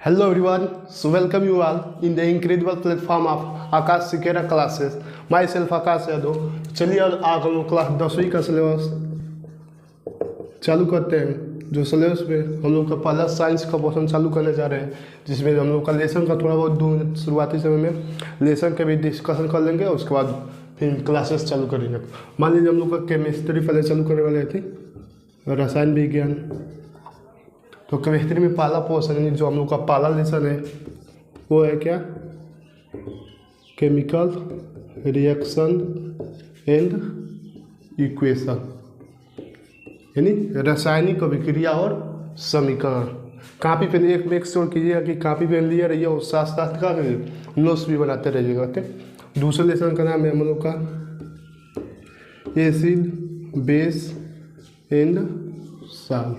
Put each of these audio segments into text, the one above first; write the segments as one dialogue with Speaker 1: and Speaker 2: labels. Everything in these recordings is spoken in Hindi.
Speaker 1: Hello everyone, so welcome you all in the incredible platform of Akash Sikera classes. Myself Akash Yadav. चलिए आज हम लोग क्लास 10वीं का सिलेबस चालू करते हैं। जो सिलेबस में हम लोग का पहला साइंस का पोर्शन चालू करने जा रहे हैं, जिसमें हम लोग का लेसन का थोड़ा बहुत दूर शुरुआती समय में लेसन के भी डिस्कशन कर लेंगे। उसके बाद फिर क्लासेस चालू करेंगे। मान लीजिए हम लोग का केमिस्ट्री पहले चालू करने वाले थे, रसायन विज्ञान। तो केमिस्ट्री में पहला पोर्शन है, जो हम लोग का पहला लेसन है वो है क्या, केमिकल रिएक्शन एंड इक्वेशन, यानी रासायनिक अभिक्रिया और समीकरण। कापी पेन एक मेक श्योर कीजिएगा कि कापी पेन लिए रहिए और साथ साथ का नोट्स भी बनाते रहिएगा। दूसरे लेसन का नाम है हम लोग का एसिड बेस एंड साल्ट,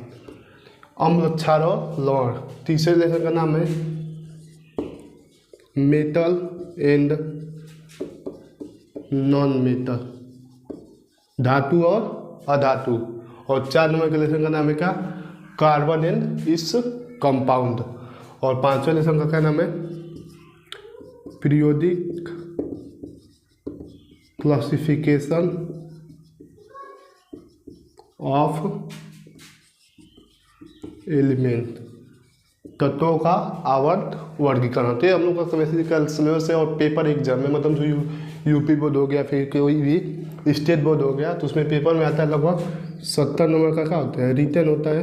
Speaker 1: अम्ल क्षार और लवण। तीसरे लेसन का नाम है मेटल एंड नॉन मेटल, धातु और अधातु। और 4 नंबर के लेसन का नाम है क्या, कार्बन एंड इस कंपाउंड। और 5वें लेसन का क्या नाम है, पीरियोडिक क्लासिफिकेशन ऑफ एलिमेंट, तत्वों का आवर्त वर्गीकरण। तो ये हम लोग का केमिस्ट्री का सिलेबस है। और पेपर एग्जाम में मतलब जो यूपी बोर्ड हो गया, फिर कोई भी स्टेट बोर्ड हो गया, तो उसमें पेपर में आता है लगभग 70 नंबर का क्या होता है, रिटन होता है,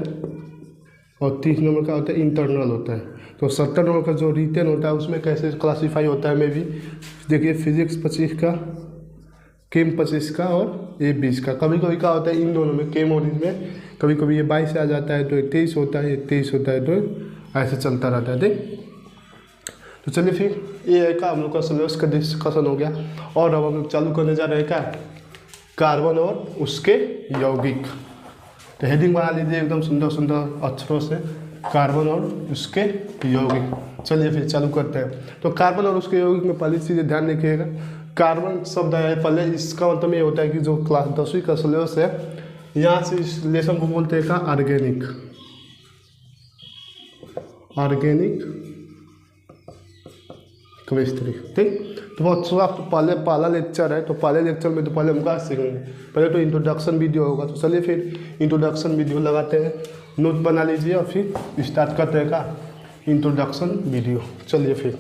Speaker 1: और 30 नंबर का होता है इंटरनल होता है। तो 70 नंबर का जो रिटन होता है उसमें कैसे क्लासीफाई होता है मैं भी देखिए, फिजिक्स 25 का, केम 25 का और ये 20 का। कभी कभी क्या होता है इन दोनों में, केम और इसमें कभी कभी ये 22 से आ जाता है, तो 23 होता है, 23 होता है, तो ऐसे चलता रहता है। ठीक, तो चलिए फिर ये का हम लोग का सिलेबस का डिस्कशन हो गया। और अब हम लोग चालू करने जा रहे हैं क्या, कार्बन और उसके यौगिक। तो हेडिंग बना लीजिए एकदम सुंदर सुंदर अक्षरों से, कार्बन और उसके यौगिक। चलिए फिर चालू करते हैं। तो कार्बन और उसके यौगिक में पहली चीज़ ध्यान रखिएगा, कार्बन शब्द है पहले, इसका मतलब ये होता है कि जो क्लास 10वीं का सिलेबस है, यहाँ से इस लेसन को बोलते हैं का ऑर्गेनिक, ऑर्गेनिक केमिस्ट्री। ठीक, तो बहुत आप पहला लेक्चर है, तो पहले लेक्चर में तो पहले हम क्या सीखेंगे, पहले तो इंट्रोडक्शन वीडियो होगा। तो चलिए फिर इंट्रोडक्शन वीडियो लगाते हैं, नोट बना लीजिए और फिर स्टार्ट करते हैं का इंट्रोडक्शन वीडियो। चलिए फिर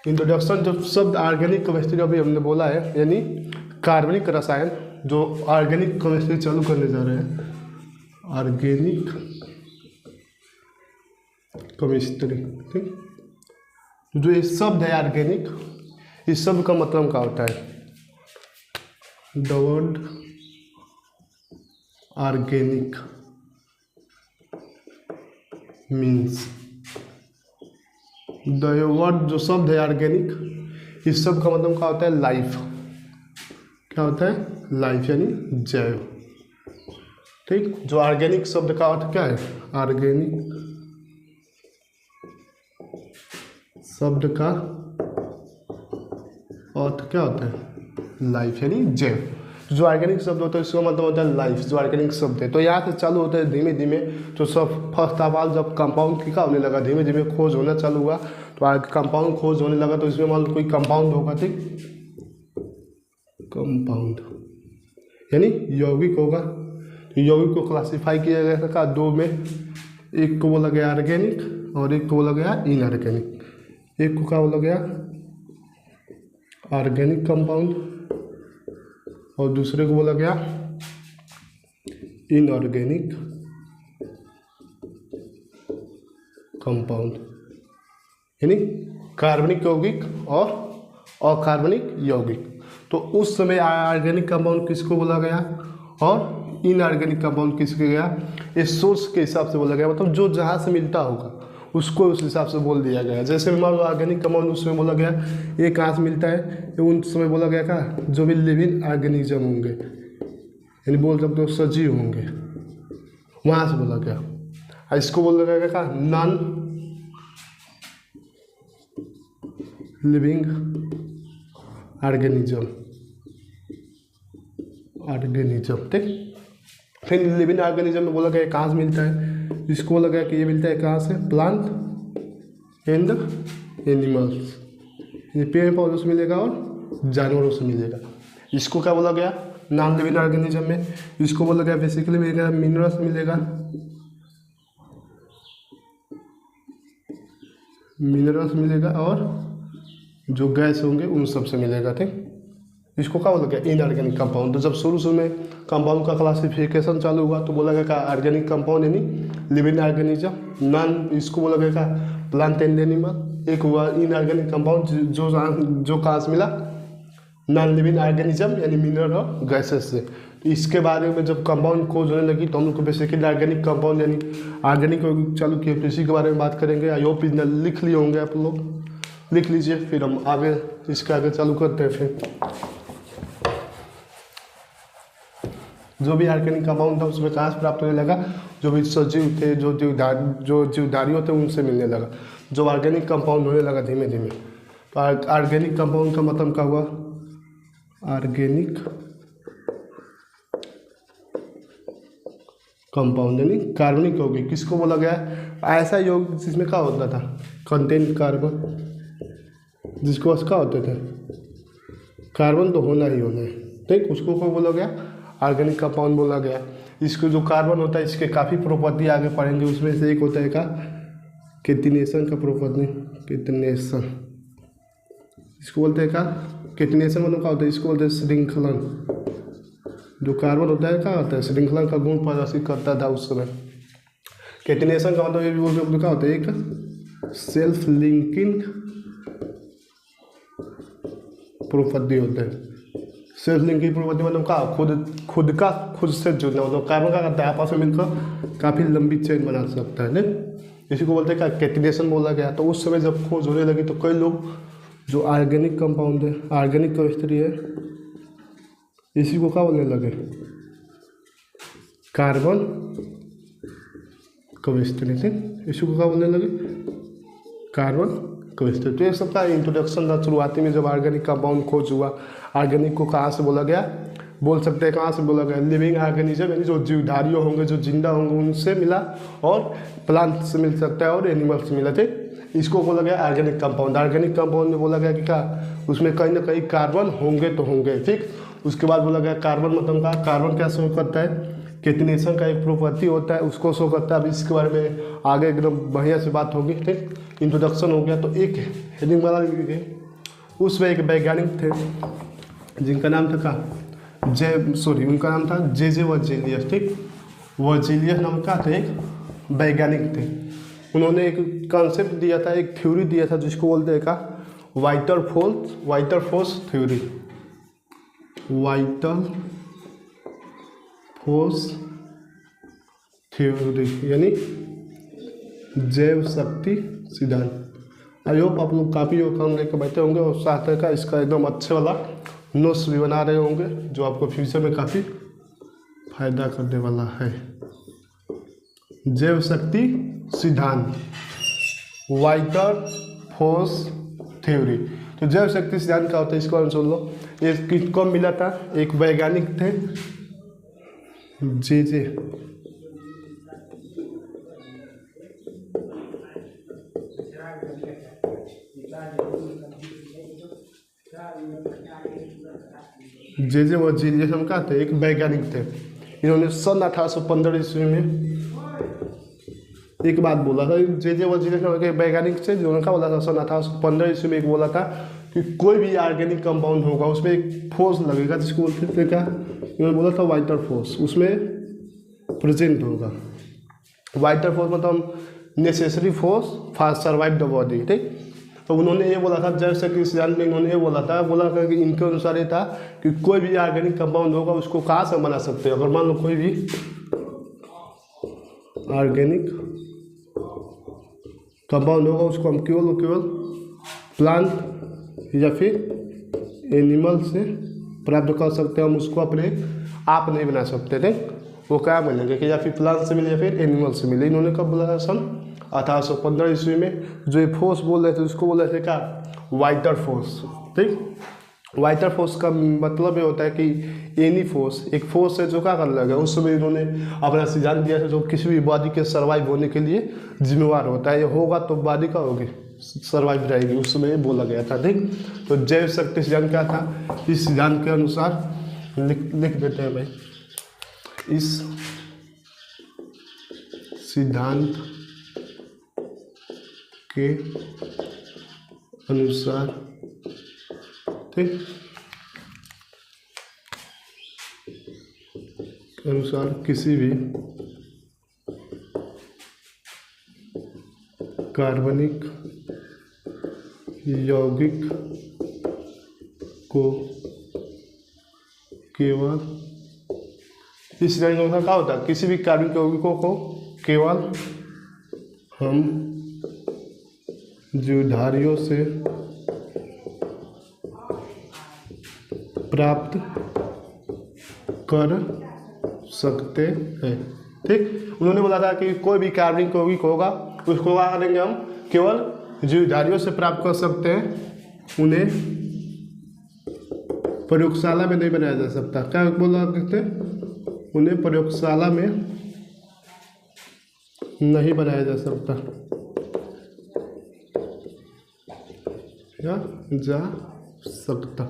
Speaker 1: इंट्रोडक्शन, जो शब्द ऑर्गेनिक केमिस्ट्री अभी हमने बोला है, यानी कार्बनिक रसायन, जो ऑर्गेनिक केमिस्ट्री चालू करने जा रहे हैं, ऑर्गेनिक केमिस्ट्री। ठीक, जो ये शब्द है ऑर्गेनिक, इस शब्द का मतलब क्या होता है, the word organic means, the word जो शब्द है ऑर्गेनिक, इस शब्द का मतलब क्या होता है, लाइफ। क्या होता है, लाइफ यानी जैव। ठीक, जो ऑर्गेनिक शब्द का अर्थ क्या है, ऑर्गेनिक शब्द का अर्थ क्या होता है, लाइफ यानी जैव। जो ऑर्गेनिक शब्द होता है इसका मतलब होता है लाइफ, जो ऑर्गेनिक शब्द है। तो यहाँ से चालू होता है धीमे धीमे, तो सब फर्स्ट ऑफ ऑल जब कंपाउंड की क्या होने लगा, धीमे धीमे खोज होना चालू हुआ, तो कंपाउंड खोज होने लगा, तो इसमें मान लो कोई कंपाउंड होगा। ठीक, कंपाउंड यानी यौगिक होगा। तो यौगिक को क्लासीफाई किया गया था दो में, एक को बोला गया ऑर्गेनिक और एक को बोला गया इनऑर्गेनिक। एक को क्या बोला गया, ऑर्गेनिक कंपाउंड, और दूसरे को बोला गया इनऑर्गेनिक कंपाउंड, यानी कार्बनिक यौगिक और अकार्बनिक यौगिक। तो उस समय ऑर्गेनिक कंपाउंड किसको बोला गया और इनऑर्गेनिक कंपाउंड किसको गया, ये सोर्स के हिसाब से बोला गया, मतलब जो जहाँ से मिलता होगा उसको उस हिसाब से बोल दिया गया। जैसे मान लो ऑर्गेनिक कंपाउंड उसमें बोला गया ये कहाँ से मिलता है, उन समय बोला गया का जो भी लिविंग ऑर्गेनिज्म होंगे, यानी बोल सकते हो सजीव होंगे, वहाँ से बोला गया। इसको बोला गया का नॉन लिविंग ऑर्गेनिज्म, ठीक। फिर लिविंग ऑर्गेनिज्म में बोला गया कहाँ से मिलता है, इसको बोला गया कि ये मिलता है कहाँ से, प्लांट एंड एनिमल्स, ये पेड़ पौधों से मिलेगा और जानवरों से मिलेगा। इसको क्या बोला गया, नॉन लिविंग ऑर्गेनिज्म में। इसको बोला गया बेसिकली मिलेगा मिनरल्स मिलेगा, मिनरल्स मिलेगा और जो गैस होंगे उन सब से मिलेगा। ठीक, इसको क्या बोला गया इनऑर्गेनिक कंपाउंड। तो जब शुरू में कंपाउंड का क्लासिफिकेशन चालू हुआ तो बोला गया का ऑर्गेनिक कंपाउंड यानी लिविंग ऑर्गेनिज्म, नॉन इसको बोला गया का प्लांट एंड एनिमल। एक हुआ इनऑर्गेनिक कंपाउंड जो कहाँ से मिला, नॉन लिविंग ऑर्गेनिज्म यानी मिनरल और गैसेस से। तो इसके बारे में जब कंपाउंड खोज होने लगी तो हम लोग को बेसिकली ऑर्गेनिक कंपाउंड यानी ऑर्गेनिक चालू किए। तो इसी के बारे में बात करेंगे। आई होप लिख लिए होंगे आप लोग, लिख लीजिए, फिर हम आगे इसके आगे चालू करते हैं। फिर जो भी ऑर्गेनिक कंपाउंड था उसमें कहाँ से प्राप्त होने लगा, जो भी सजीव थे, जो जीवधारी होते उनसे मिलने लगा, जो ऑर्गेनिक कंपाउंड होने लगा धीमे धीमे। तो ऑर्गेनिक कंपाउंड का मतलब क्या हुआ, ऑर्गेनिक कंपाउंड यानी कार्बनिक यौगिक। किसको बोला गया, ऐसा यौगिक जिसमें क्या होता था कंटेंट कार्बन, जिसको क्या होते थे कार्बन तो होना ही होना है। ठीक, उसको क्या बोला गया ऑर्गेनिक कंपाउंड बोला गया। इसको जो कार्बन होता है इसके काफ़ी प्रॉपर्टी आगे पढ़ेंगे, उसमें से एक होता है का कैटिनेशन का प्रॉपर्टी, कैटिनेशन इसको बोलते हैं का कैटिनेशन मतलब क्या होता है, इसको बोलते हैं श्रृंखलन। जो कार्बन होता है क्या होता है श्रृंखलन का गुण प्रदर्शित करता था उस समय। कैटिनेशन का मतलब ये भी बोलते क्या होता है एक सेल्फ लिंकिंग प्रॉपर्टी होता है। सेल्फ लिंकिंग प्रॉपर्टी मतलब क्या, खुद से जुड़ना, मतलब कार्बन का करता है आपस में मिलकर काफ़ी लंबी चेन बना सकता है। नहीं, इसी को बोलते हैं क्या कैटिनेशन बोला गया। तो उस समय जब खोज होने लगी तो कई लोग जो ऑर्गेनिक कंपाउंड है, ऑर्गेनिक केमिस्ट्री है, इसी को क्या बोलने लगे कार्बन केमिस्ट्री। इसी को क्या बोलने लगे कार्बन केमिस्ट्री। तो ये सबका इंट्रोडक्शन था शुरुआती में जब ऑर्गेनिक कंपाउंड खोज हुआ। ऑर्गेनिक को कहाँ से बोला गया, बोल सकते हैं कहाँ से बोला गया लिविंग ऑर्गेनिज्म यानी जो जीवधारी होंगे, जो जिंदा होंगे उनसे मिला, और प्लांट से मिल सकता है और एनिमल से मिला। थे इसको बोला गया ऑर्गेनिक कंपाउंड। ऑर्गेनिक कंपाउंड में बोला गया कि क्या उसमें कहीं ना कहीं कार्बन होंगे तो होंगे। ठीक, उसके बाद बोला गया कार्बन मतलब का कार्बन क्या शो करता है, कैटिनेशन का एक प्रॉपर्टी होता है उसको शो करता है। अब इसके बारे में आगे एकदम बढ़िया से बात होगी। ठीक, इंट्रोडक्शन हो गया। तो एक हेडिंग वाला उसमें एक वैज्ञानिक थे जिनका नाम था उनका नाम था जे वर्जीलियस। ठीक, वर्जीलियस नाम का थे एक वैज्ञानिक थे। उन्होंने एक कॉन्सेप्ट दिया था, एक थ्योरी दिया था जिसको बोलते हैं का वाइटर फोर्स थ्योरी। वाइटर फोर्स थ्योरी यानी जैव शक्ति सिद्धांत। आई होप आप लोग काफ़ी काम लेकर बैठे होंगे और साथ का इसका एकदम अच्छे वाला नोट्स भी बना रहे होंगे जो आपको फ्यूचर में काफ़ी फायदा करने वाला है। जैव शक्ति सिद्धांत, वाइटर फोर्स थ्योरी। तो जैव शक्ति सिद्धांत क्या होता है इसको हम सुन लो। ये किसको मिला था, एक वैज्ञानिक थे जे वर्जीलियस हम क्या थे, एक वैज्ञानिक थे। इन्होंने सन 1815 ईस्वी में एक बात बोला था। जे वर्जीलियस के वैज्ञानिक से जिन्होंने क्या बोला था सन 1815 ईस्वी में एक बोला था कि कोई भी ऑर्गेनिक कंपाउंड होगा उसमें एक फोर्स लगेगा जिसको बोलते थे क्या, इन्होंने बोला था वाइटर फोर्स, उसमें प्रेजेंट होगा। वाइटर फोर्स मतलब necessary force for survive the body. ठीक, तो उन्होंने ये बोला था जैव शक्ति सिद्धांत में, इन्होंने ये बोला था कि इनके अनुसार ये था कि कोई भी ऑर्गेनिक कंपाउंड होगा उसको कहाँ से बना सकते हैं। अगर मान लो कोई भी ऑर्गेनिक कंपाउंड होगा उसको हम केवल प्लांट या फिर एनिमल से प्राप्त कर सकते हैं। हम उसको अपने आप नहीं बना सकते थे, वो क्या बनेंगे कि या फिर प्लांट से मिले या फिर एनिमल से मिले। इन्होंने कब बोला था सन 1815 ईस्वी में। जो ये फोर्स बोल रहे थे उसको बोल रहे थे क्या वाइटर फोर्स। ठीक, वाइटर फोर्स का मतलब ये होता है कि एनी फोर्स, एक फोर्स है जो क्या कर लगा। उस समय इन्होंने अपना सिद्धांत दिया था जो किसी भी बॉडी के सर्वाइव होने के लिए जिम्मेवार होता है। ये होगा तो बॉडी का होगी सर्वाइव रहेगी, उसमें बोला गया था। ठीक, तो जैव शक्ति सिद्धांत क्या था, इस सिद्धांत के अनुसार लिख देते हैं भाई, इस सिद्धांत के अनुसार, ठीक, अनुसार किसी भी कार्बनिक यौगिक को केवल, इस का क्या होता है, किसी भी कार्बनिक यौगिकों को केवल हम जीवधारियों से प्राप्त कर सकते हैं। ठीक, उन्होंने बोला था कि कोई भी कार्बनिक यौगिक होगा उसको क्या करेंगे हम, केवल जीवधारियों से प्राप्त कर सकते हैं, उन्हें प्रयोगशाला में नहीं बनाया जा सकता। क्या बोला करते, उन्हें प्रयोगशाला में नहीं बनाया जा सकता या जा सकता,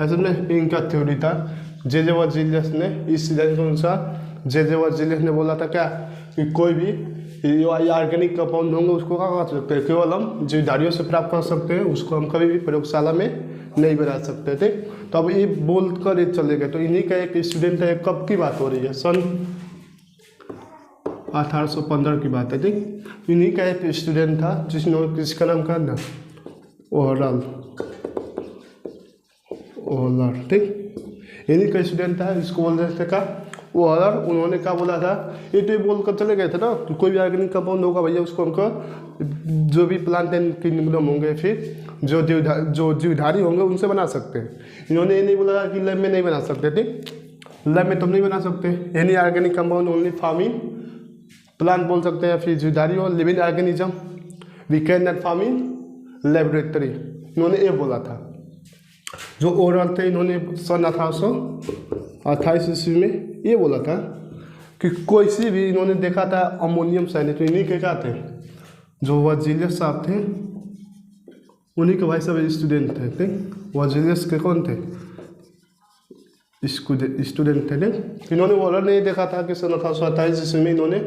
Speaker 1: ऐसे में इनका थ्योरी था। जे वर्जिलियस ने इस सिद्धांत के अनुसार जे वर्जिलियस ने बोला था क्या, कि कोई भी ऑर्गेनिक कंपाउंड होंगे उसको क्या कर सकते हैं, केवल हम जीवधारियों से प्राप्त कर सकते हैं, उसको हम कभी भी प्रयोगशाला में नहीं बना सकते थे। तो अब ये बोल कर ये चले गए। तो इन्हीं का एक स्टूडेंट है, कब की बात हो रही है, सन 1815 की बात है। ठीक, इन्हीं का एक स्टूडेंट था जिसका नाम क्या था, ओहलर। ठीक, इन्हीं का स्टूडेंट था, इसको बोल रहे थे का ओहलर। उन्होंने क्या बोला था, ये तो बोल कर चले गए थे ना, तो कोई भी ऑर्गेनिक कंपाउंड होगा भैया उसको हमको जो भी प्लांट एंड किंगडम होंगे, फिर जो जीवधारी होंगे उनसे बना सकते हैं। इन्होंने ये नहीं बोला कि लैब में नहीं बना सकते। ठीक, लैब में तुम नहीं बना सकते, any organic compound only forming plant बोल सकते हैं, फिर जीवधारी और living organism we can not form in laboratory, इन्होंने ये बोला था। जो ओरल थे इन्होंने सन 1828 ईस्वी में ये बोला था कि कोई सी भी, इन्होंने देखा था अमोनियम साइनेट, इन्हीं के क्या थे, जो वर्जिलियस साहब थे उन्हीं के भाई साहब स्टूडेंट थे। ठीक, वर्जिलियस के कौन थे, स्टूडेंट थे। ठीक, इन्होंने ओरल ने देखा था कि सन 1828 ईस्वी में इन्होंने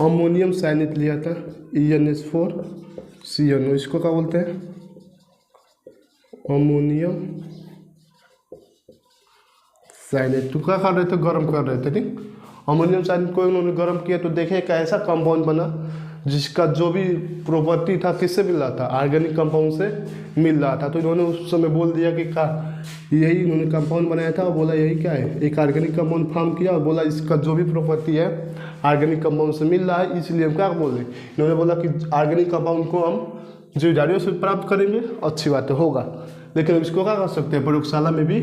Speaker 1: अमोनियम साइनेट लिया था, EnH4CnO, इसको क्या बोलते हैं, अमोनियम साइनेट। तो क्या कर रहे थे, गर्म कर रहे थे। ठीक, अमोनियम साइनेट को उन्होंने गर्म किया तो देखे एक ऐसा कंपाउंड बना जिसका जो भी प्रॉपर्टी था किससे मिल रहा था, ऑर्गेनिक कंपाउंड से मिल रहा था। तो इन्होंने उस समय बोल दिया कि का यही इन्होंने कंपाउंड बनाया था और बोला यही क्या है, एक ऑर्गेनिक कंपाउंड फॉर्म किया और बोला इसका जो भी प्रॉपर्टी है ऑर्गेनिक कंपाउंड से मिल रहा है, इसलिए हम क्या बोल रहे, इन्होंने बोला कि ऑर्गेनिक कंपाउंड को हम जीवधारियों से प्राप्त करेंगे, अच्छी बात होगा, लेकिन इसको क्या कर सकते हैं, प्रयोगशाला में भी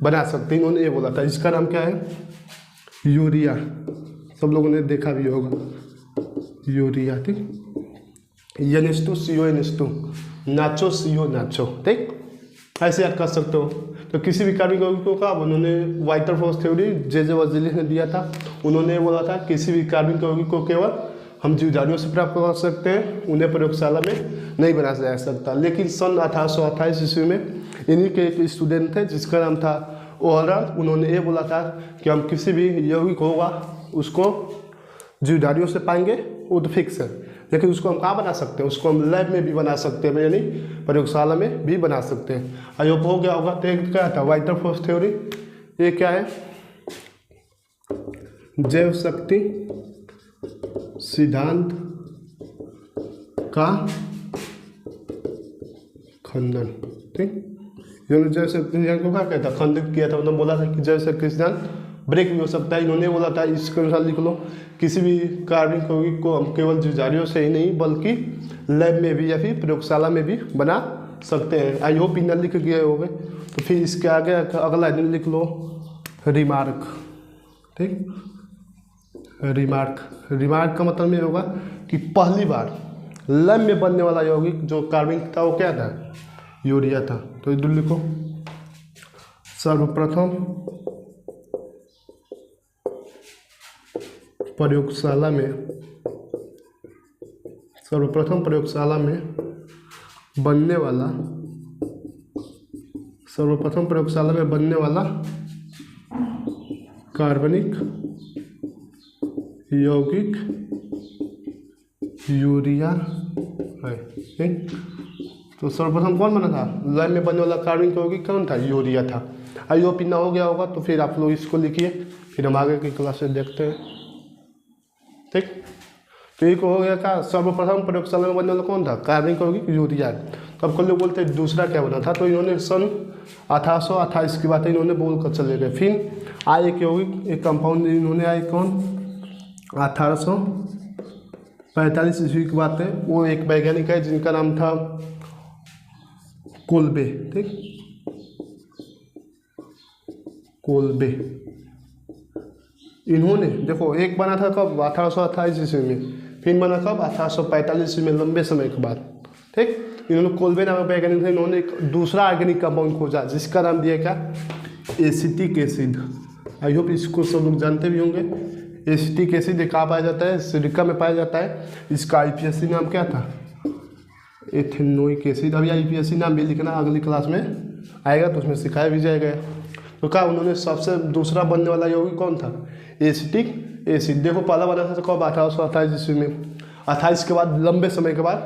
Speaker 1: बना सकते हैं। इन्होंने ये बोला था। इसका नाम क्या है, यूरिया, सब लोगों ने देखा भी होगा, यूरिया। ठीक, NH2CO नाचो CO नाचो। ठीक, ऐसे याद कर सकते हो। तो किसी भी कार्बनिक यौगिकों का उन्होंने वाइटरफोर्स थ्योरी जे वर्जिलियस ने दिया था। उन्होंने बोला था किसी भी कार्बनिक यौगिक को केवल हम जीवधारियों से प्राप्त कर सकते हैं, उन्हें प्रयोगशाला में नहीं बना जा सकता। लेकिन सन 1828 ईस्वी में इन्हीं के एक स्टूडेंट थे जिसका नाम था ओहलर। उन्होंने ये बोला था कि हम किसी भी यौगिक होगा उसको जीवधारियों से पाएंगे, वो तो फिक्स है, लेकिन उसको हम कहाँ बना सकते हैं, उसको हम लैब में भी बना सकते हैं, यानी प्रयोगशाला में भी बना सकते हैं। आई होप हो गया होगा। तो एक क्या था, वाइटरफोर्स थ्योरी। ये क्या है, जैव शक्ति सिद्धांत का खंडन। ठीक, इन्होंने जैव शक्ति सिद्धांत को क्या कहता, खंडित किया था। उन्होंने बोला था कि जैव शक्ति सिद्धांत ब्रेक भी हो सकता है। इन्होंने बोला था, इसके अनुसार लिख लो, किसी भी कार्बनिक यौगिक को हम केवल जीवधारियों से ही नहीं बल्कि लैब में भी या फिर प्रयोगशाला में भी बना सकते हैं। आई होप इन्हें लिख गए होंगे। तो फिर इसके आगे अगला दिन लिख लो रिमार्क। ठीक, रिमार्क का मतलब ये होगा कि पहली बार लैब में बनने वाला यौगिक जो कार्बनिक था वो क्या था, यूरिया था। तो इधर लिखो, सर्वप्रथम प्रयोगशाला में सर्वप्रथम प्रयोगशाला में बनने वाला कार्बनिक यौगिक यूरिया है। ठीक, तो सर्वप्रथम कौन बना था? लैब में बनने वाला कार्बनिक यौगिक कौन था? यूरिया था। आई होप इतना हो गया होगा, तो फिर आप लोग इसको लिखिए, फिर हम आगे की क्लास में देखते हैं। ठीक, तो एक हो गया का सर्वप्रथम प्रयोगशाला में बनने वाला कौन था? कार्बनिक यौगिक यूरिया। तो अब लोग बोलते हैं दूसरा क्या बना था, तो इन्होंने सन 1828 की बात इन्होंने बोल कर चले गए। फिर आए एक यौगिक, एक कंपाउंड इन्होंने आए कौन? 1845 ईस्वी की बात है। वो एक वैज्ञानिक है जिनका नाम था कोल्बे। ठीक, कोल्बे। इन्होंने देखो एक बना था कब? 1828 ईस्वी में। फिर बना कब? 1845 ईस्वी में, लंबे समय के बाद। ठीक, इन्होंने कोल्बे नामक वैज्ञानिक थे, इन्होंने एक दूसरा ऑर्गेनिक कंपाउंड खोजा जिसका नाम दिया क्या? Acetic acid. आई होप इसको सब लोग जानते भी होंगे। एसिटिक एसिड कहाँ पाया जाता है? सिलिका में पाया जाता है। इसका आईपीएससी नाम क्या था? Ethanoic acid. अभी आईपीएससी नाम भी लिखना, अगली क्लास में आएगा तो उसमें सिखाया भी जाएगा। तो क्या उन्होंने सबसे दूसरा बनने वाला यौगिक कौन था? Acetic acid. देखो पहला बना था कब? 1828 ईस्वी में। 28 के बाद लंबे समय के बाद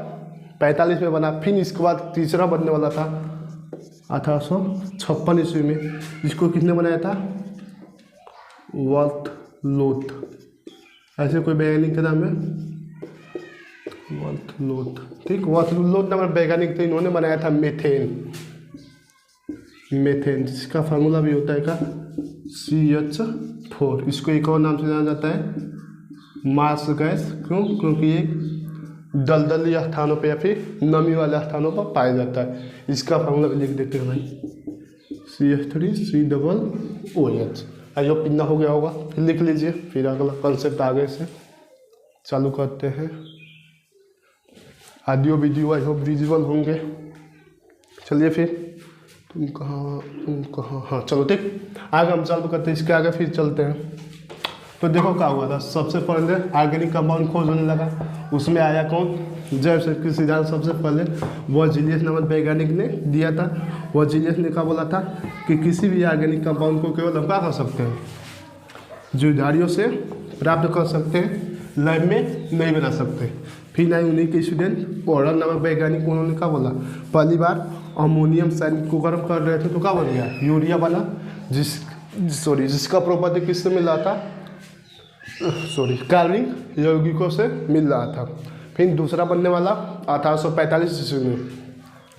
Speaker 1: 45 में बना। फिर इसके बाद तीसरा बनने वाला था 1856 ईस्वी में। इसको किसने बनाया था? वॉल्थ-लोथ। ऐसे कोई वैज्ञानिक का नाम है वॉल्थ-लोथ। ठीक, वॉल्थ-लोथ नामक वैज्ञानिक थे, इन्होंने बनाया था मीथेन, जिसका फार्मूला भी होता है का? CH4। इसको एक और नाम से जाना जाता है मार्स गैस। क्यों? क्योंकि ये दलदली स्थानों पे या फिर नमी वाले स्थानों पर पाया जाता है। इसका फार्मूला भी लिख देते हैं भाई, CH3COOH। आई होप इतना हो गया होगा, फिर लिख लीजिए। फिर अगला कंसेप्ट आगे से चालू करते हैं। Audio video I hope visual होंगे। चलिए फिर तुम कहाँ हाँ चलो ठीक, आगे हम चालू करते हैं। इसके आगे फिर चलते हैं। तो देखो क्या हुआ था, सबसे पहले ऑर्गेनिक कंपाउंड खोज होने लगा। उसमें आया कौन? जैव की सिद्धांत सबसे पहले वर्जिलियस नामक वैज्ञानिक ने दिया था। वर्जिलियस ने क्या बोला था कि किसी भी ऑर्गेनिक कंपाउंड को केवल हम क्या कर सकते हैं? जीवधारियों से प्राप्त कर सकते हैं, लैब में नहीं बना सकते। फिर आई उन्हीं के स्टूडेंट ओरल नामक वैज्ञानिक, उन्होंने क्या बोला? पहली बार अमोनियम साइड को गर्म कर रहे थे तो क्या बन गया? यूरिया बना। जिसका प्रॉपर्टी किससे मिल रहा था? कार्बनिक यौगिकों से मिल रहा था। फिर दूसरा बनने वाला 1845 ईस्वी में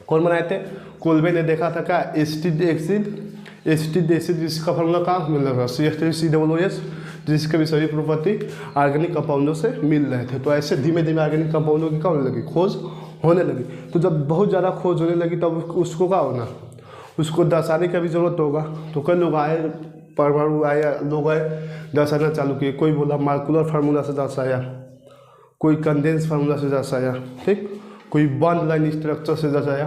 Speaker 1: कौन बनाए थे? कोल्बे ने देखा था क्या? एसिटिक एसिड जिसका फॉर्मूला कहाँ मिल रहा था? CH3COOH, जिसके भी सभी प्रॉपर्टी ऑर्गेनिक कंपाउंडों से मिल रहे थे। तो ऐसे धीमे धीमे ऑर्गेनिक कंपाउंडों की क्या होने लगी? खोज होने लगी। तो जब बहुत ज़्यादा खोज होने लगी तब उसको क्या होना? उसको दर्शाने की भी ज़रूरत होगा। तो कई लोग आए, परमाणु आए, लोग आए दर्शाना चालू किए। कोई बोला मार्कुलर फार्मूला से दर्शाया, कोई कंडेंस फार्मूला से दर्शाया, ठीक, कोई बॉन्ड लाइन स्ट्रक्चर से दर्शाया।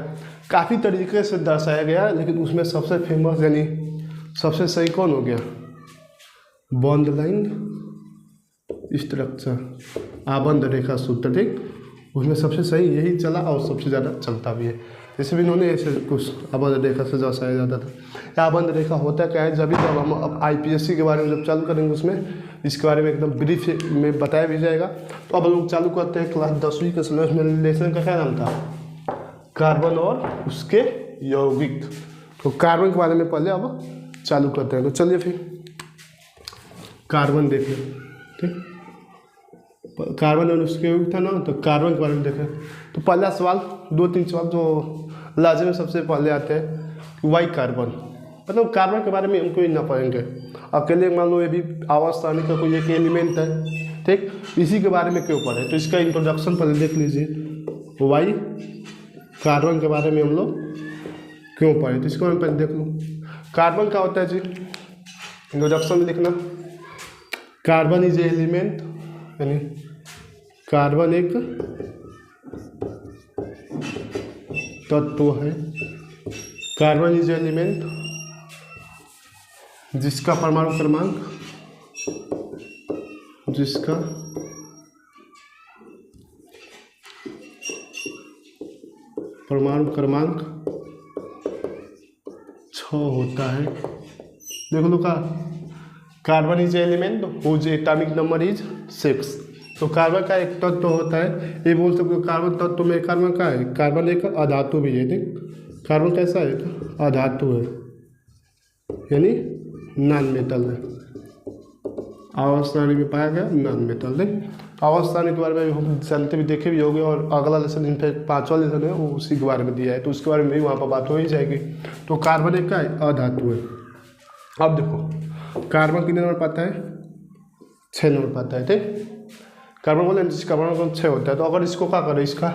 Speaker 1: काफ़ी तरीके से दर्शाया गया, लेकिन उसमें सबसे फेमस यानी सबसे सही कौन हो गया? बॉन्ड लाइन स्ट्रक्चर, आबंध रेखा सूत्र। ठीक, उसमें सबसे सही यही चला और सबसे ज़्यादा चलता भी है। जैसे भी इन्होंने ऐसे कुछ आबंध रेखा से दर्शाया जाता था। आबंध रेखा होता क्या है? जब हम अब IPSC के बारे में जब चालू करेंगे उसमें इसके बारे में एकदम ब्रीफ में बताया भी जाएगा। तो अब लोग चालू करते हैं क्लास 10वीं के सिलेबस में। लेसन का क्या नाम था? कार्बन और उसके यौगिक। तो कार्बन के बारे में पहले अब चालू करते हैं। तो चलिए फिर कार्बन देखिए। ठीक, कार्बन और उसके यौगिक था ना, तो कार्बन के बारे में देखें। तो पहला सवाल, 2-3 सवाल जो लाजिम में सबसे पहले आते हैं, वाई कार्बन। मतलब कार्बन के बारे में हम कोई ना पढ़ेंगे, अकेले मान लो ये भी अवस्था का कोई एक एलिमेंट है। ठीक, इसी के बारे में क्यों पढ़े? तो इसका इंट्रोडक्शन पहले देख लीजिए। वाई कार्बन के बारे में हम लोग क्यों पढ़े, तो इसको हम पहले देख लो। कार्बन क्या होता है जी? इंट्रोडक्शन में लिखना, कार्बन इज एलिमेंट, यानी कार्बन एक तत्व है। कार्बन इज एलिमेंट जिसका परमाणु क्रमांक, परमाणु क्रमांक 6 होता है। देखो लो का carbon is element whose atomic number is 6। तो कार्बन का एक तत्व होता है, ये बोल सकते हो कार्बन तत्व में कार्बन का है, कार्बन एक अधातु भी है। देख कार्बन कैसा है, अधातु है यानी नॉन मेटल है, आवर्त सारणी में पाया गया नॉन मेटल। देख आवर्त सारणी के बारे में हम जानते भी देखे भी होंगे, और अगला लेसन इनफैक्ट 5वां लेसन है वो उसी के बारे में दिया है, तो उसके बारे में भी वहाँ पर बात हो ही जाएगी। तो कार्बन एक का अधातु है। अब देखो कार्बन कितने नंबर पाता है, 6 नंबर पाता है। ठीक कार्बन बोले कार्बन 6 होता है। तो अगर इसको क्या करें, इसका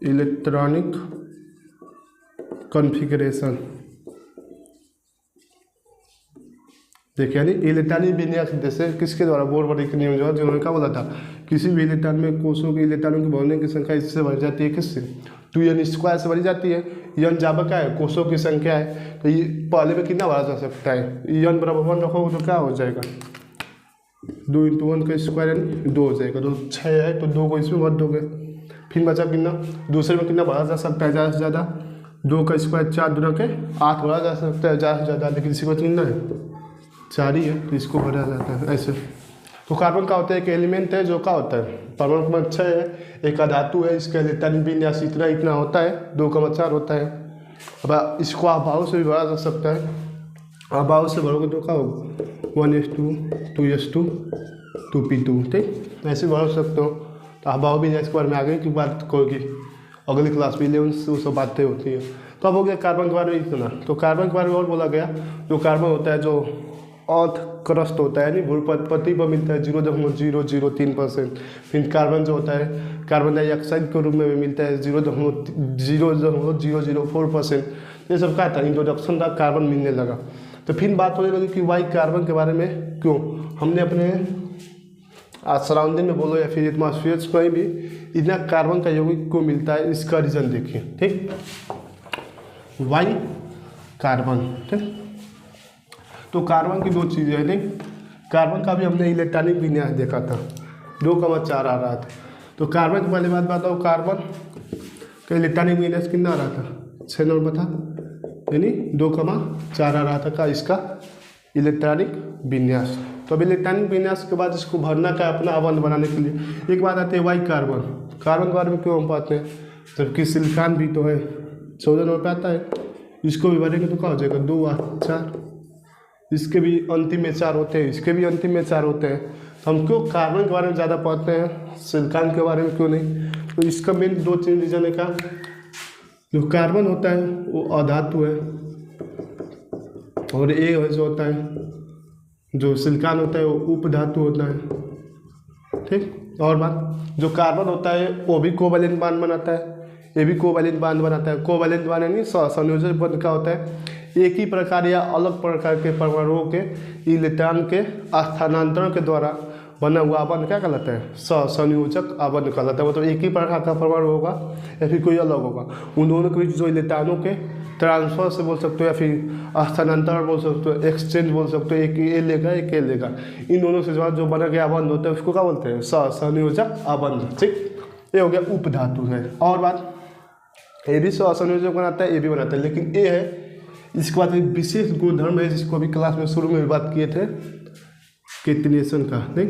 Speaker 1: इलेक्ट्रॉनिक कॉन्फ़िगरेशन देखिए, यानी इलेक्ट्रॉनिक विन्यास जैसे किसके द्वारा बोर-बड़ी के नियम जो है, जिन्होंने क्या बोला था, किसी भी इलेक्ट्रॉन में कोषों के इलेक्ट्रॉनों की भरने की संख्या इससे बढ़ जाती है, किससे, 2n स्क्वायर से बढ़ जाती है। n जावा क्या है, कोषों की संख्या है, तो ये पहले में कितना बढ़ा जा सकता है, n बराबर 1 रखोगे तो क्या हो जाएगा, 2 × 1 का स्क्वायर यानी 2 हो जाएगा। तो 6 है तो 2 को इसमें भर दोगे, फिर बचा कितना, दूसरे में कितना बढ़ा जा सकता है, ज़्यादा से ज़्यादा 2 का स्क्वायर 4 दूना के 8 बढ़ा जा सकता है ज़्यादा से ज़्यादा, लेकिन इसी को कितना है 4 ही है, तो इसको भरा जाता है ऐसे। तो कार्बन का होता है एक एलिमेंट है जो क्या होता है, परमाणु क्रमांक 6 है, एक अधातु है, इसका इलेक्ट्रॉनिक विन्यास इतना होता है, 2,4 होता है। अब इसको अभाव से भी भरा जा सकता है, अभाव से भरोगे तो क्या होगा 1s2 2s2 2p2। ठीक ऐसे भर सकते हो। तो अभाव भी इसके बारे में आगे की बात होगी, अगली क्लास में 11 से वो सब बातें होती है। तो अब हो गया कार्बन के बारे में इतना। तो कार्बन के बारे में और बोला गया, जो कार्बन होता है जो अर्थ क्रस्ट होता है, यानी भूपति पर मिलता है 0.003%। फिर कार्बन जो होता है कार्बन डाइऑक्साइड के रूप में मिलता है 0.004%। ये सब क्या था, इंट्रोडक्शन था, कार्बन मिलने लगा। तो फिर बात होने लगी कि वाई कार्बन के बारे में क्यों हमने अपने सराउंडिंग में बोलो या फिर एटमॉस्फेयर कहीं भी इतना कार्बन का यौगिक क्यों मिलता है, इसका रीज़न देखिए। ठीक वाई कार्बन। ठीक तो कार्बन की 2 चीज़ें हैं। ठीक कार्बन का भी हमने इलेक्ट्रॉनिक विन्यास देखा था, 2,4 आ रहा था। तो कार्बन की पहले बात बताओ, कार्बन का इलेक्ट्रॉनिक विन्यास कितना आ रहा था, 6 नंबर था, यानी 2,4 आ रहा था का इसका इलेक्ट्रॉनिक विन्यास। तो अब इलेक्ट्रॉनिक विन्यास के बाद इसको भरना का अपना अबंध बनाने के लिए एक बात आती है वाई कार्बन। कार्बन के बारे में क्यों हम पाते हैं, जबकि सिलिकॉन भी तो है 14 नंबर पे आता है, इसको भी भरेंगे तो क्या हो जाएगा 2 और 4, इसके भी अंतिम में 4 होते हैं, इसके भी अंतिम में 4 होते हैं। तो हम क्यों कार्बन के बारे में ज़्यादा पढ़ते हैं, सिलिकॉन के बारे में क्यों नहीं। तो इसका मेन 2-3 रीज़न है का, जो कार्बन होता है वो अधातु है, और ए जो होता है जो सिलिकॉन होता है वो उपधातु होता है। ठीक और बात जो कार्बन होता है वो भी कोवैलेंट बॉन्ड बनाता है, ये भी कोवैलेंट बॉन्ड बनाता है। कोवैलेंट बॉन्ड यानी संयोजक बॉन्ड क्या होता है, एक ही प्रकार या अलग प्रकार के परमाणुओं के इलेक्ट्रॉन के स्थानांतरण के द्वारा बना हुआ आबंध क्या कहलाता है, संयोजक आबंध कहलाता है। मतलब एक ही प्रकार का परमाणु होगा या फिर कोई अलग होगा, उन दोनों के बीच जो इलेक्ट्रॉनों के ट्रांसफर से बोल सकते हो या फिर स्थानांतरण बोल सकते हो, एक्सचेंज बोल सकते हो, एक ए लेगा एक ए लेगा, इन दोनों से जो बना गया आबंध होता है उसको क्या बोलते हैं, संयोजक आबंध। ठीक ये हो गया उपधातु है। और बात ए भी संयोजक बनाता है, ए भी बनाता है, लेकिन ए है इसके बाद एक विशेष गुणधर्म है जिसको अभी क्लास में शुरू में बात किए थे, केटिनेशन का। नहीं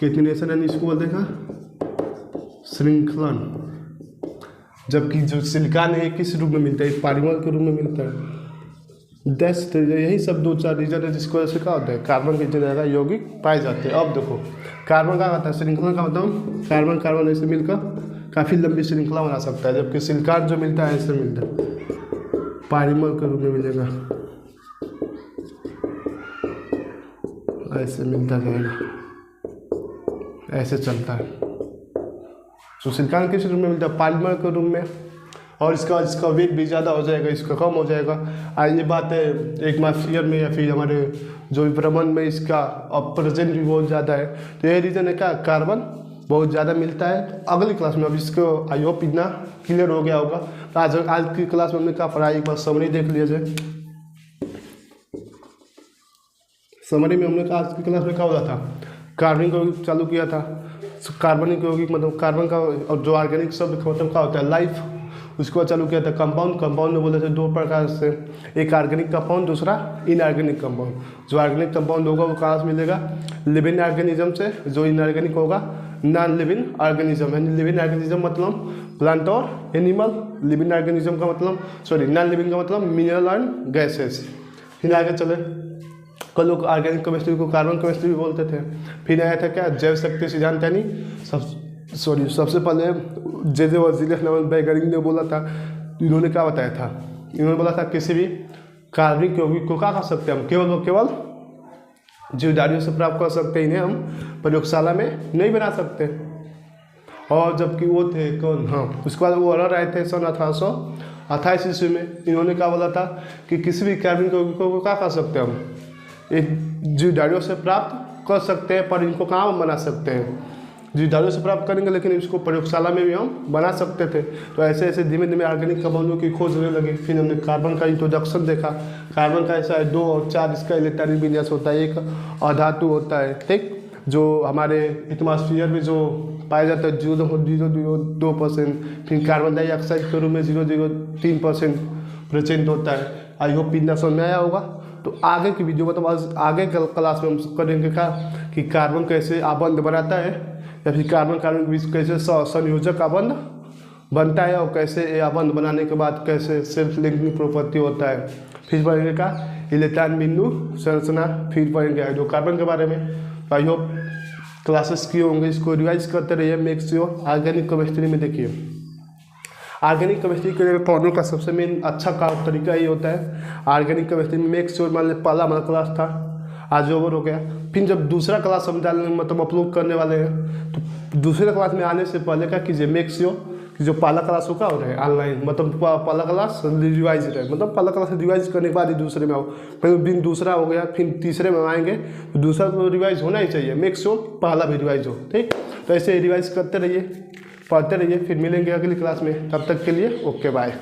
Speaker 1: केटिनेशन यानी इसको बोलते हैं श्रृंखलन, जबकि जो सिलिकॉन है किस रूप में मिलता है, पॉलीमर के रूप में मिलता है। दैट्स यही सब 2-4 रीजन है जिसको वजह से क्या होता है कार्बन के इतने ज़्यादा यौगिक पाए जाते हैं। अब देखो कार्बन का होता है श्रृंखला का, बताऊँ कार्बन कार्बन ऐसे मिलकर काफ़ी लंबी श्रृंखला बना सकता है, जबकि सिलिकॉन जो मिलता है ऐसे मिलता है, पॉलीमर के रूप में मिलेगा, ऐसे मिलता जाएगा, ऐसे चलता है। तो सिलिकॉन किस रूप में मिलता है, पॉलीमर के रूप में, और इसका वेट भी ज़्यादा हो जाएगा, इसका कम हो जाएगा। ये बात है एटमॉस्फेयर में या फिर हमारे जो ब्रह्मांड में इसका प्रेजेंट भी बहुत ज़्यादा है। तो यही रीज़न है क्या कार्बन बहुत ज़्यादा मिलता है। अगली क्लास में अब इसको आई होप इतना क्लियर हो गया होगा। तो आज की क्लास में हमने क्या पढ़ा, एक बार समरी देख लिया जाए। समरी में हमने आज की क्लास में क्या होता था, कार्बन को चालू किया था, कार्बनिक यौगिक मतलब कार्बन का, और जो ऑर्गेनिक शब्द का मतलब क्या होता है लाइफ। उसके बाद चालू किया था कंपाउंड। कंपाउंड में बोले थे दो प्रकार से, एक ऑर्गेनिक कंपाउंड, दूसरा इनऑर्गेनिक कंपाउंड। जो ऑर्गेनिक कंपाउंड होगा वो कहाँ से मिलेगा, लिविंग ऑर्गेनिज्म से। जो इनऑर्गेनिक होगा नॉन लिविंग ऑर्गेनिज्म। यानी लिविंग ऑर्गेनिज्म मतलब प्लांट और एनिमल, लिविंग ऑर्गेनिज्म का मतलब नॉन लिविंग का मतलब मिनरल एंड गैसेस। फिर आगे चले, कल लोग ऑर्गेनिक केमिस्ट्री को कार्बन केमिस्ट्री भी बोलते थे। फिर आया था क्या, जैव शक्ति सिद्धांत। यानी सबसे पहले जे वजीर वैज्ञानिक ने बोला था, इन्होंने क्या बताया था, इन्होंने बोला था किसी भी कार्बनिक यौगिक को क्या कर सकते हैं हम, केवल जीवधारियों से प्राप्त कर सकते हैं, इन्हें हम प्रयोगशाला में नहीं बना सकते। और जबकि वो थे कौन, हाँ, उसके बाद वो अलग आए थे सन 1828 ईस्वी में। इन्होंने क्या बोला था कि किसी भी कार्बनिक यौगिकों को क्या कर सकते हैं हम, एक जीवधारियों से प्राप्त कर सकते हैं, पर इनको कहाँ हम बना सकते हैं, जीवधारियों से प्राप्त करेंगे, लेकिन इसको प्रयोगशाला में भी हम बना सकते थे। तो ऐसे ऐसे धीमे धीमे ऑर्गेनिक कंपाउंडों की खोज होने लगी। फिर हमने कार्बन का इंट्रोडक्शन देखा। कार्बन का ऐसा है 2 और 4 इसका इलेक्ट्रॉनिक विन्यास होता है। एक अधातु होता है, ठीक, जो हमारे एटमॉस्फेयर में जो पाया जाता है 0.002%। फिर कार्बन डाइऑक्साइड के रूप में 0.03% प्रेजेंट होता है। आई होप इतना समझ में आया होगा। तो आगे की वीडियो मतलब आज आगे क्लास में हम करेंगे क्या कि कार्बन कैसे आबंध बनाता है, या फिर कार्बन कार्बन के बीच कैसे संयोजक आबंध बनता है, और कैसे ये आबंध बनाने के बाद कैसे सेल्फ लिंकिंग प्रॉपर्टी होता है। फिर पढ़ेंगे का इलेक्ट्रॉन बिंदु संरचना। फिर पढ़ेंगे हाइड्रोकार्बन के बारे में। आई होप क्लासेस किए होंगे, इसको रिवाइज करते रहिए। मेक श्योर ऑर्गेनिक केमिस्ट्री में देखिए, ऑर्गेनिक केमिस्ट्री के लिए पौधों का सबसे मेन अच्छा काम तरीका ये होता है ऑर्गेनिक केमिस्ट्री में। मेक श्योर मान लीजिए पहला हमारा क्लास था, आज ओवर हो गया। फिर जब दूसरा क्लास हम डालने मतलब अपलोड करने वाले हैं, तो दूसरे क्लास में आने से पहले क्या कीजिए, मेक श्योर कि जो पहला क्लास होगा हो रहे ऑनलाइन, मतलब पहला क्लास रिवाइज रहे, मतलब पहला क्लास रिवाइज करने के बाद ही दूसरे में आओ। फिर दिन दूसरा हो गया, फिर तीसरे में आएंगे तो दूसरा तो रिवाइज होना ही चाहिए। मेक श्योर पहला भी रिवाइज हो, ठीक। तो ऐसे रिवाइज करते रहिए, पढ़ते रहिए। फिर मिलेंगे अगली क्लास में, तब तक के लिए ओके बाय।